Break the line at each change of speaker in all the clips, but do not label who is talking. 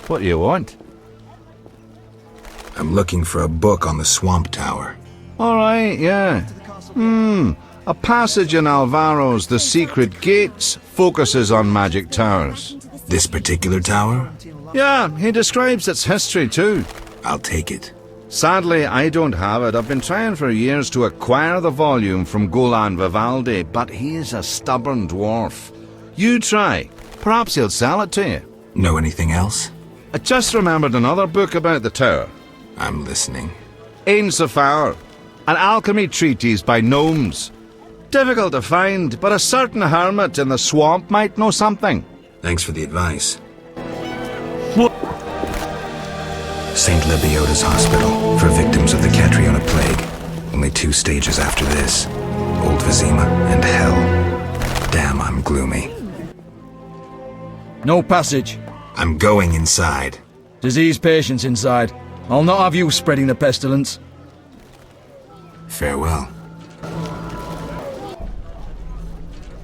What do you want?
I'm looking for a book on the Swamp Tower.
Alright, yeah. A passage in Alvaro's The Secret Gates focuses on magic towers.
This particular tower?
Yeah, he describes its history too.
I'll take it.
Sadly, I don't have it. I've been trying for years to acquire the volume from Golan Vivaldi, but he is a stubborn dwarf. You try. Perhaps he'll sell it to you.
Know anything else?
I just remembered another book about the tower.
I'm listening.
Ain Safar, an alchemy treatise by gnomes. Difficult to find, but a certain hermit in the swamp might know something.
Thanks for the advice.
What?
St. Lebioda's hospital for victims of the Catriona plague. Only 2 stages after this. Old Vizima and hell. Damn, I'm gloomy.
No passage.
I'm going inside.
Disease patients inside. I'll not have you spreading the pestilence.
Farewell.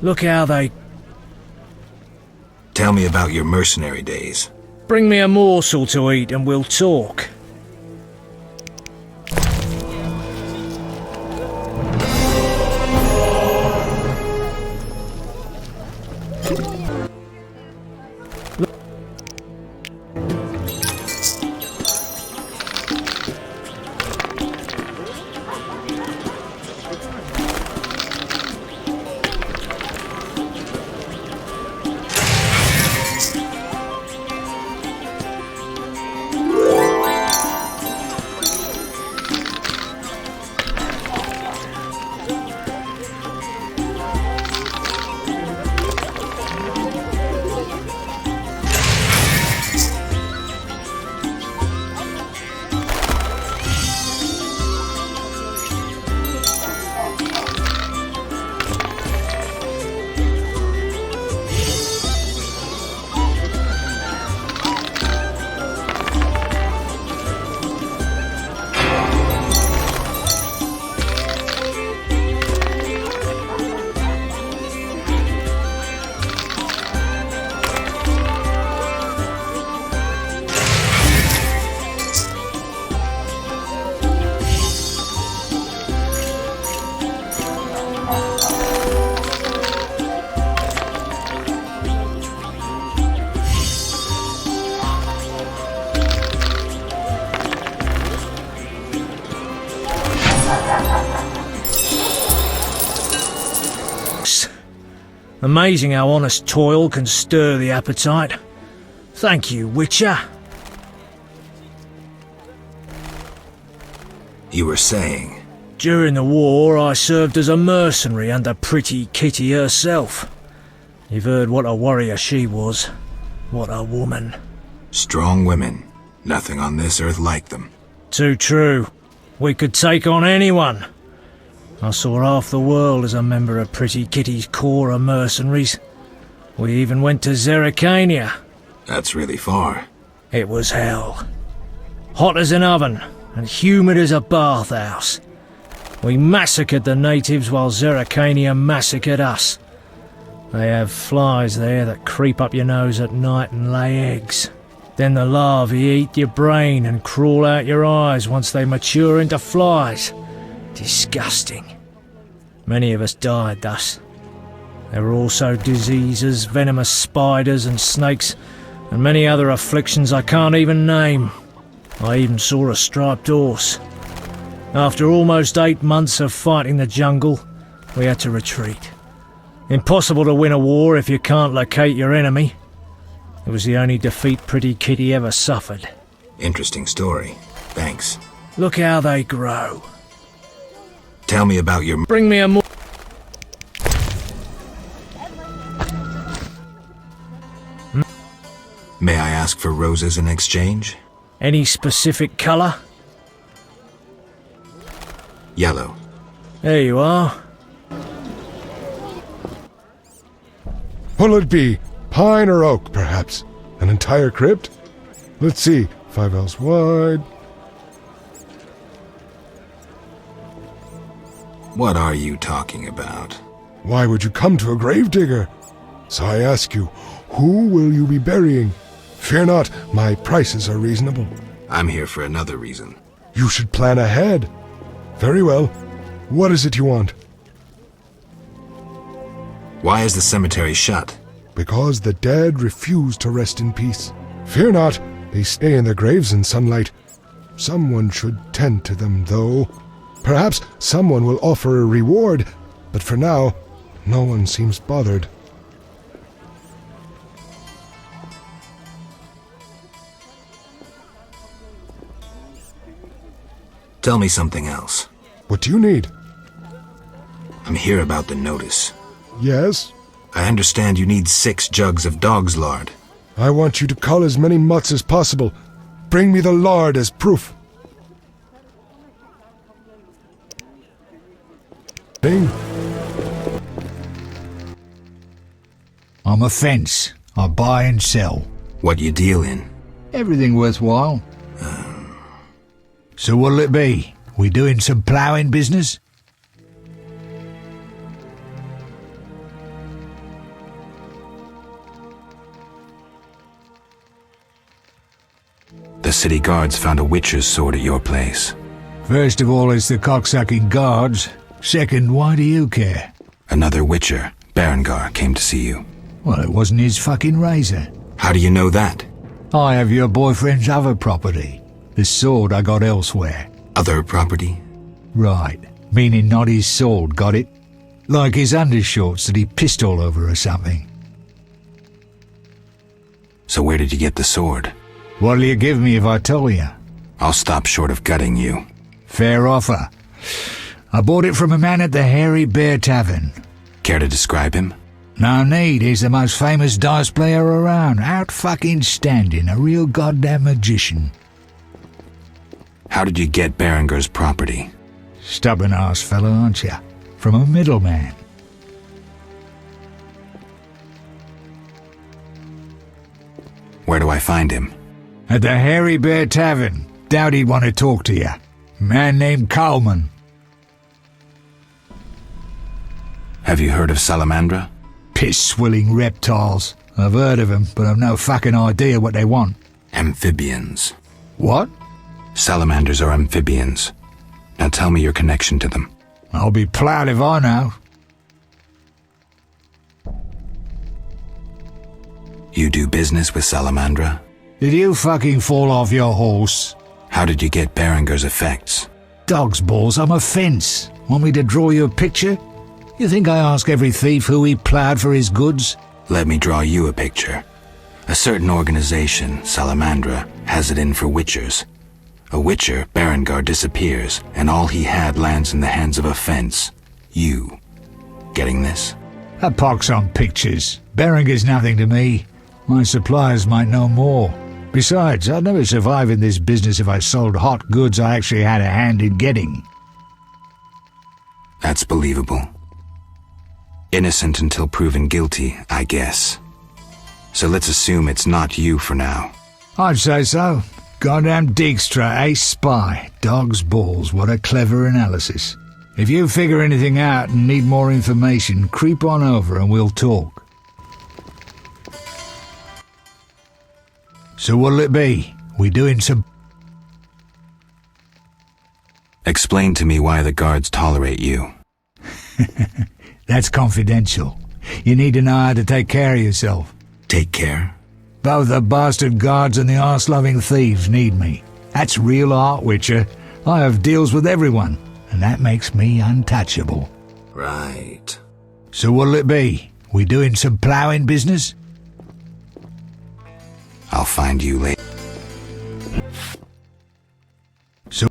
Look how they...
Tell me about your mercenary days.
Bring me a morsel to eat and we'll talk. Amazing how honest toil can stir the appetite. Thank you, Witcher.
You were saying?
During the war, I served as a mercenary under Pretty Kitty herself. You've heard what a warrior she was. What a woman.
Strong women. Nothing on this earth like them.
Too true. We could take on anyone. I saw half the world as a member of Pretty Kitty's corps of mercenaries. We even went to Zerrikania.
That's really far.
It was hell. Hot as an oven, and humid as a bathhouse. We massacred the natives while Zerrikania massacred us. They have flies there that creep up your nose at night and lay eggs. Then the larvae eat your brain and crawl out your eyes once they mature into flies. Disgusting. Many of us died thus. There were also diseases, venomous spiders and snakes, and many other afflictions I can't even name. I even saw a striped horse. After almost 8 months of fighting the jungle, we had to retreat. Impossible to win a war if you can't locate your enemy. It was the only defeat Pretty Kitty ever suffered.
Interesting story. Thanks.
Look how they grow.
Tell me about your...
Bring me a more...
May I ask for roses in exchange?
Any specific colour?
Yellow.
There you are.
What'll it be? Pine or oak, perhaps? An entire crypt? Let's see. 5 ells wide.
What are you talking about?
Why would you come to a gravedigger? So I ask you, who will you be burying? Fear not, my prices are reasonable.
I'm here for another reason.
You should plan ahead. Very well. What is it you want?
Why is the cemetery shut?
Because the dead refuse to rest in peace. Fear not, they stay in their graves in sunlight. Someone should tend to them, though. Perhaps someone will offer a reward, but for now, no one seems bothered.
Tell me something else.
What do you need?
I'm here about the notice.
Yes?
I understand you need 6 jugs of dog's lard.
I want you to cull as many mutts as possible. Bring me the lard as proof. Ding.
I'm a fence. I buy and sell.
What you deal in?
Everything worthwhile. So what'll it be? We doing some ploughing business?
The city guards found a witcher's sword at your place.
First of all, it's the cocksucking guards. Second, why do you care?
Another witcher, Berengar, came to see you.
Well, it wasn't his fucking razor.
How do you know that?
I have your boyfriend's other property. The sword I got elsewhere.
Other property?
Right. Meaning not his sword, got it? Like his undershorts that he pissed all over or something.
So where did you get the sword?
What'll you give me if I tell you?
I'll stop short of gutting you.
Fair offer. I bought it from a man at the Hairy Bear Tavern.
Care to describe him?
No need, he's the most famous dice player around. Out fucking standing, a real goddamn magician.
How did you get Berengar's property?
Stubborn-ass fellow, aren't you? From a middleman.
Where do I find him?
At the Hairy Bear Tavern. Doubt he'd want to talk to you. Man named Coleman.
Have you heard of Salamandra?
Piss-swilling reptiles. I've heard of them, but I've no fucking idea what they want.
Amphibians.
What?
Salamanders are amphibians. Now tell me your connection to them.
I'll be ploughed if I know.
You do business with Salamandra?
Did you fucking fall off your horse?
How did you get Berengar's effects?
Dog's balls, I'm a fence. Want me to draw you a picture? You think I ask every thief who he ploughed for his goods?
Let me draw you a picture. A certain organization, Salamandra, has it in for witchers. A witcher, Berengar, disappears, and all he had lands in the hands of a fence. You. Getting this?
A pox on pictures. Berengar's nothing to me. My suppliers might know more. Besides, I'd never survive in this business if I sold hot goods I actually had a hand in getting.
That's believable. Innocent until proven guilty, I guess. So let's assume it's not you for now.
I'd say so. Goddamn Dijkstra, ace spy. Dog's balls, what a clever analysis. If you figure anything out and need more information, creep on over and we'll talk. So what'll it be? We doing some...
Explain to me why the guards tolerate you.
That's confidential. You need to know how to take care of yourself.
Take care?
Both the bastard guards and the arse-loving thieves need me. That's real art, Witcher. I have deals with everyone, and that makes me untouchable.
Right.
So what'll it be? We doing some ploughing business?
I'll find you later.
So...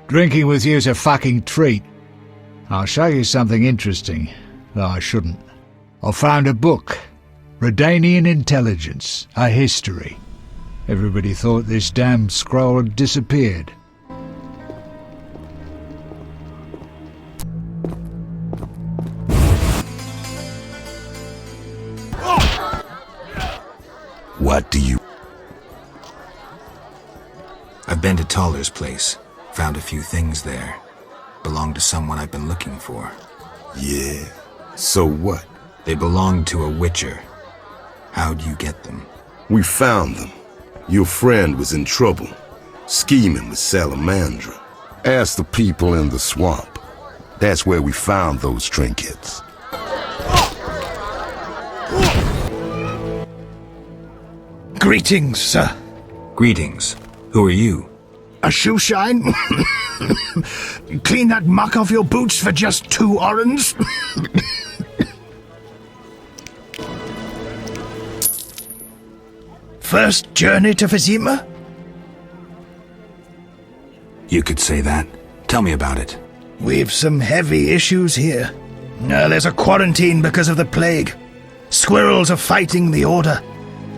Drinking with you's a fucking treat. I'll show you something interesting, though I shouldn't. I found a book, Redanian Intelligence, a history. Everybody thought this damn scroll had disappeared.
What do you...
I've been to Taller's place. Found a few things there. Belong to someone I've been looking for.
Yeah. So what?
They belong to a witcher. How'd you get them?
We found them. Your friend was in trouble, scheming with Salamandra. Ask the people in the swamp. That's where we found those trinkets.
Greetings, sir.
Greetings. Who are you?
A shoe shine? Clean that muck off your boots for just 2 orens? First journey to Vizima?
You could say that. Tell me about it.
We've some heavy issues here. There's a quarantine because of the plague. Squirrels are fighting the Order.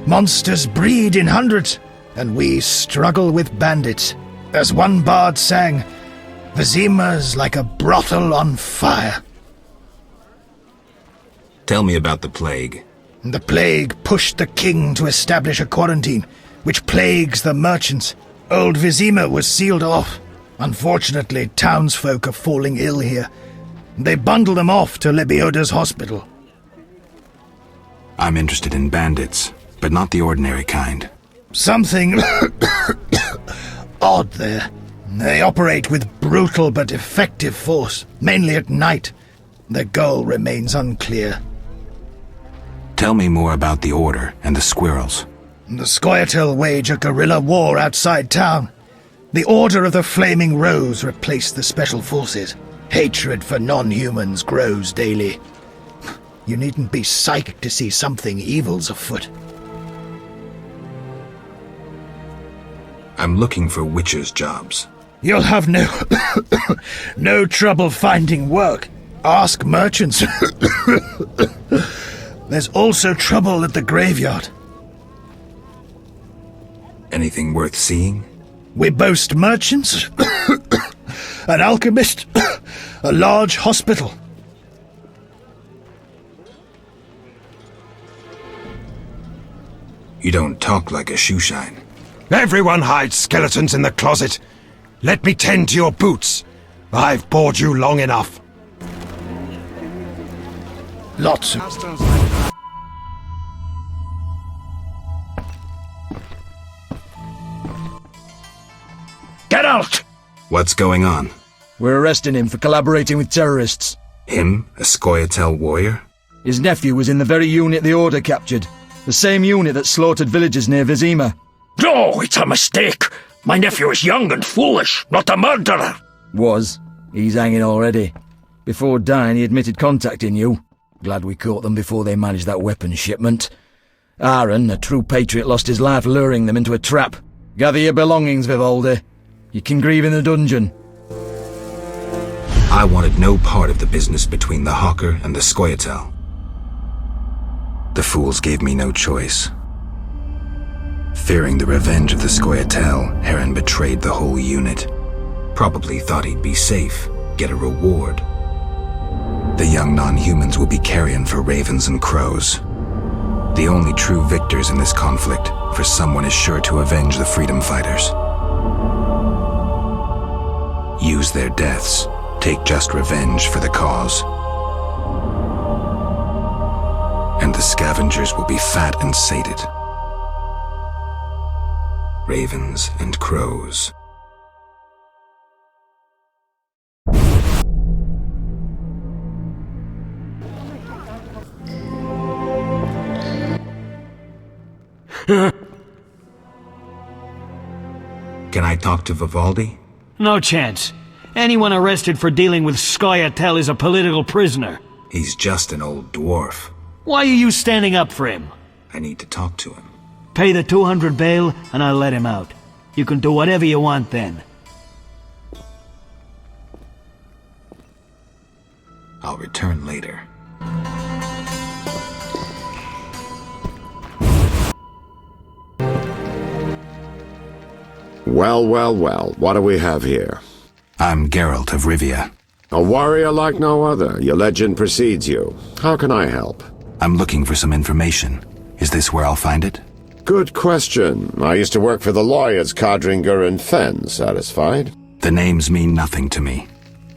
Monsters breed in hundreds, and we struggle with bandits. As one bard sang, Vizima's like a brothel on fire.
Tell me about the plague.
The plague pushed the king to establish a quarantine, which plagues the merchants. Old Vizima was sealed off. Unfortunately, townsfolk are falling ill here. They bundle them off to Lebioda's hospital.
I'm interested in bandits, but not the ordinary kind.
Something odd there. They operate with brutal but effective force, mainly at night. Their goal remains unclear.
Tell me more about the Order and the squirrels.
The Scoia'tael wage a guerrilla war outside town. The Order of the Flaming Rose replaced the Special Forces. Hatred for non-humans grows daily. You needn't be psyched to see something evil's afoot.
I'm looking for witchers' jobs.
You'll have no trouble finding work. Ask merchants. There's also trouble at the graveyard.
Anything worth seeing?
We boast merchants, an alchemist, a large hospital.
You don't talk like a shoeshine.
Everyone hides skeletons in the closet. Let me tend to your boots. I've bored you long enough.
Lots of... Geralt!
What's going on?
We're arresting him for collaborating with terrorists.
Him? A Scoia'tael warrior?
His nephew was in the very unit the Order captured. The same unit that slaughtered villagers near Vizima.
No, it's a mistake. My nephew is young and foolish, not a murderer.
Was. He's hanging already. Before dying, he admitted contacting you. Glad we caught them before they managed that weapons shipment. Aaron, a true patriot, lost his life luring them into a trap. Gather your belongings, Vivaldi. You can grieve in the dungeon.
I wanted no part of the business between the Hawker and the Scoia'tael. The fools gave me no choice. Fearing the revenge of the Scoia'tael, Heron betrayed the whole unit. Probably thought he'd be safe, get a reward. The young non-humans will be carrion for ravens and crows. The only true victors in this conflict, for someone is sure to avenge the freedom fighters. Use their deaths, take just revenge for the cause. And the scavengers will be fat and sated. Ravens and crows. Can I talk to Vivaldi?
No chance. Anyone arrested for dealing with Scoia'tael is a political prisoner.
He's just an old dwarf.
Why are you standing up for him?
I need to talk to him.
Pay the 200 bail, and I'll let him out. You can do whatever you want then.
I'll return later.
Well, well, well, what do we have here?
I'm Geralt of Rivia.
A warrior like no other. Your legend precedes you. How can I help?
I'm looking for some information. Is this where I'll find it?
Good question. I used to work for the lawyers Codringer and Fenn. Satisfied?
The names mean nothing to me,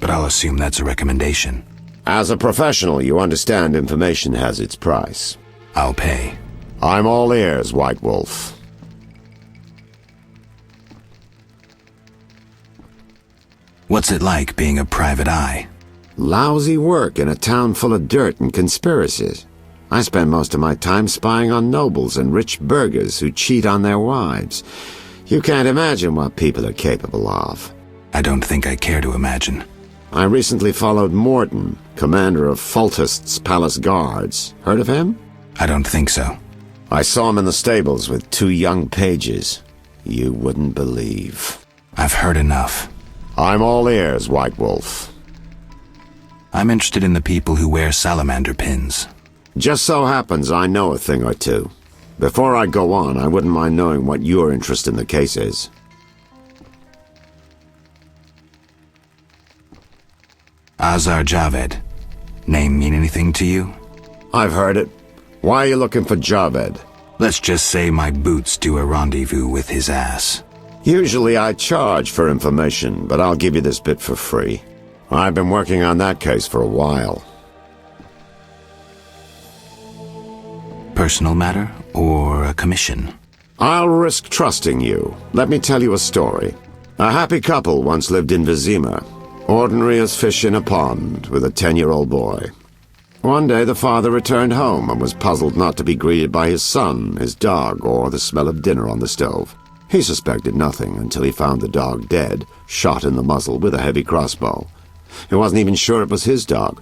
but I'll assume that's a recommendation.
As a professional, you understand information has its price.
I'll pay.
I'm all ears, White Wolf.
What's it like being a private eye?
Lousy work in a town full of dirt and conspiracies. I spend most of my time spying on nobles and rich burghers who cheat on their wives. You can't imagine what people are capable of.
I don't think I care to imagine.
I recently followed Morton, commander of Foltest's Palace Guards. Heard of him?
I don't think so.
I saw him in the stables with 2 young pages. You wouldn't believe.
I've heard enough.
I'm all ears, White Wolf.
I'm interested in the people who wear salamander pins.
Just so happens I know a thing or two. Before I go on, I wouldn't mind knowing what your interest in the case is.
Azar Javed. Name mean anything to you?
I've heard it. Why are you looking for Javed?
Let's just say my boots do a rendezvous with his ass.
Usually I charge for information, but I'll give you this bit for free. I've been working on that case for a while.
Personal matter or a commission?
I'll risk trusting you. Let me tell you a story. A happy couple once lived in Vizima, ordinary as fish in a pond, with a 10-year-old boy. One day the father returned home and was puzzled not to be greeted by his son, his dog, or the smell of dinner on the stove. He suspected nothing until he found the dog dead, shot in the muzzle with a heavy crossbow. He wasn't even sure it was his dog,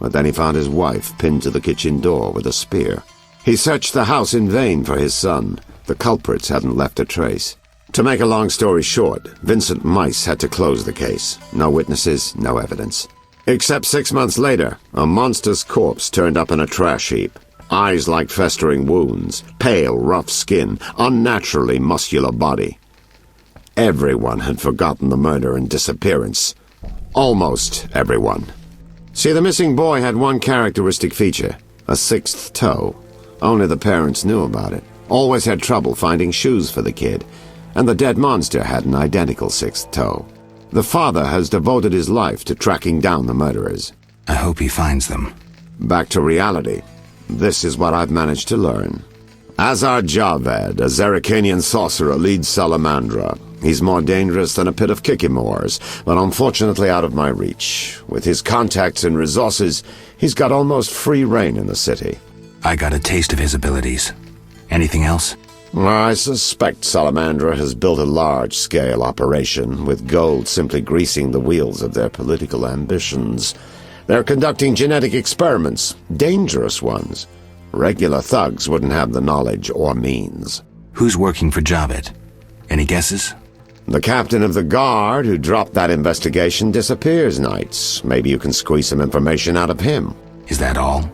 but then he found his wife pinned to the kitchen door with a spear. He searched the house in vain for his son. The culprits hadn't left a trace. To make a long story short, Vincent Mice had to close the case. No witnesses, no evidence. Except 6 months later, a monster's corpse turned up in a trash heap. Eyes like festering wounds, pale, rough skin, unnaturally muscular body. Everyone had forgotten the murder and disappearance. Almost everyone. See, the missing boy had one characteristic feature, a 6th toe. Only the parents knew about it. Always had trouble finding shoes for the kid. And the dead monster had an identical 6th toe. The father has devoted his life to tracking down the murderers.
I hope he finds them.
Back to reality. This is what I've managed to learn. Azar Javed, a Zerrikanian sorcerer, leads Salamandra. He's more dangerous than a pit of Kikimors, but unfortunately out of my reach. With his contacts and resources, he's got almost free reign in the city.
I got a taste of his abilities. Anything else?
I suspect Salamandra has built a large-scale operation, with gold simply greasing the wheels of their political ambitions. They're conducting genetic experiments, dangerous ones. Regular thugs wouldn't have the knowledge or means.
Who's working for Javed? Any guesses?
The captain of the guard who dropped that investigation disappears nights. Maybe you can squeeze some information out of him.
Is that all?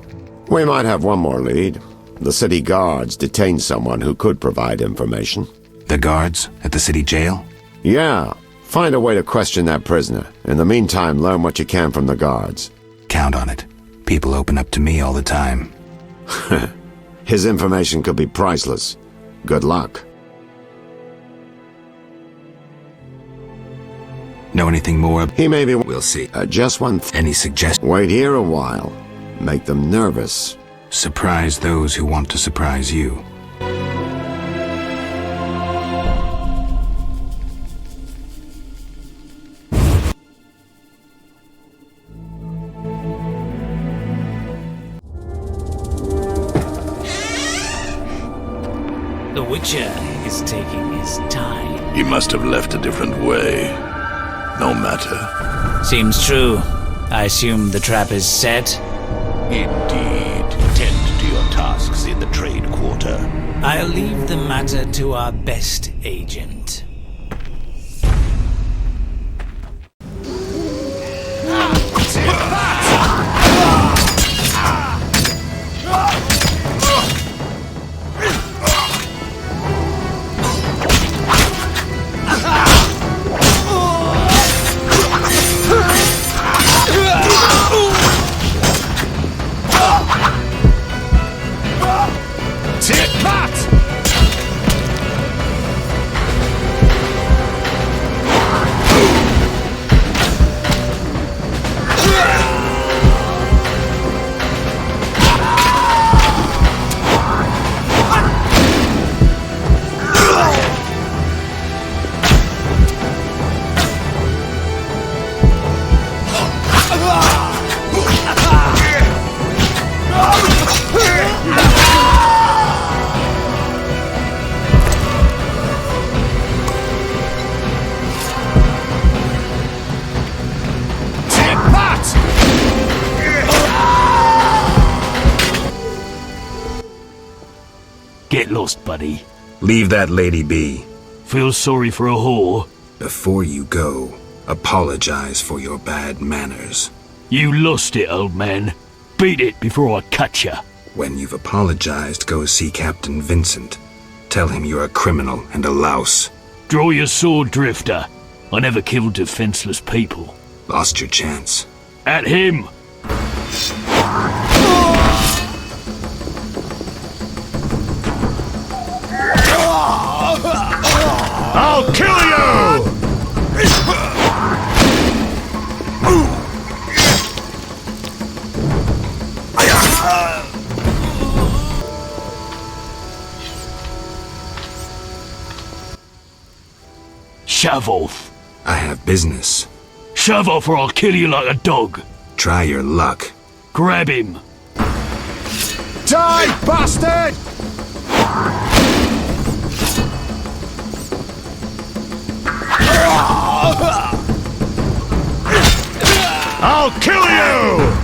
We might have one more lead. The city guards detained someone who could provide information.
The guards at the city jail?
Yeah. Find a way to question that prisoner. In the meantime, learn what you can from the guards.
Count on it. People open up to me all the time.
His information could be priceless. Good luck.
Know anything more?
He may be...
We'll see.
Just one
Any suggestions?
Wait here a while. Make them nervous.
Surprise those who want to surprise you.
The Witcher is taking his time.
He must have left a different way. No matter.
Seems true. I assume the trap is set?
Indeed. Tend to your tasks in the trade quarter.
I'll leave the matter to our best agent.
Get lost, buddy.
Leave that lady be.
Feel sorry for a whore?
Before you go, apologize for your bad manners.
You lost it, old man. Beat it before I cut ya.
When you've apologized, go see Captain Vincent. Tell him you're a criminal and a louse.
Draw your sword, Drifter. I never killed defenseless people.
Lost your chance.
At him!
I'll kill you!
Shove off.
I have business.
Shove off or I'll kill you like a dog.
Try your luck.
Grab him.
Die, bastard! I'll kill you!